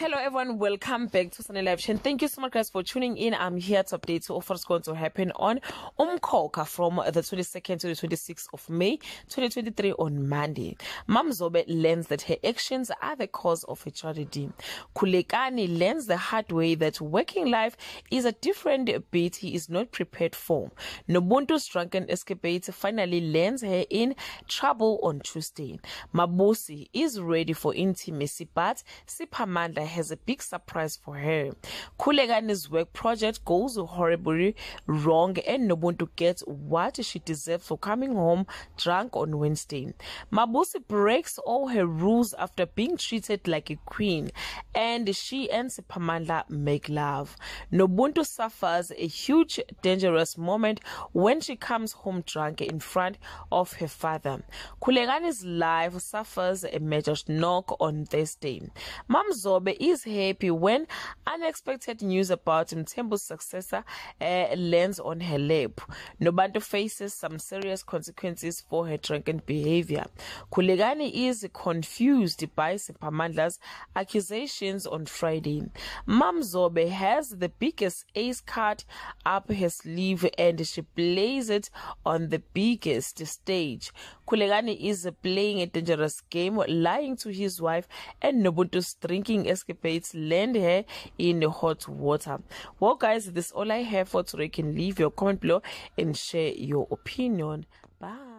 Hello everyone, welcome back to Sunny Live Chain. Thank you so much guys for tuning in. I'm here to update you of what's going to happen on UMKHOKHA from the 22nd to the 26th of May 2023 on Monday. Mamzobe learns that her actions are the cause of her tragedy. Kulekani learns the hard way that working life is a different beat he is not prepared for. Nobuntu's drunken escapade finally lands her in trouble on Tuesday. Mabusi is ready for intimacy, but Siphamandla has a big surprise for her. Kulegani's work project goes horribly wrong and Nobuntu gets what she deserves for coming home drunk on Wednesday. Mabusi breaks all her rules after being treated like a queen, and she and Siphamandla make love. Nobuntu suffers a huge dangerous moment when she comes home drunk in front of her father. Kulegani's life suffers a major knock on Thursday. Mamzobe is happy when unexpected news about Mthembu's successor lands on her lap. Nobantu faces some serious consequences for her drunken behavior. Kulegani is confused by Siphamandla's accusations on Friday. Mamzobe has the biggest ace card up her sleeve and she plays it on the biggest stage. Kulegani is playing a dangerous game, lying to his wife, and Nobuntu's drinking escapades land her in hot water. Well guys, this is all I have for today. You can leave your comment below and share your opinion. Bye.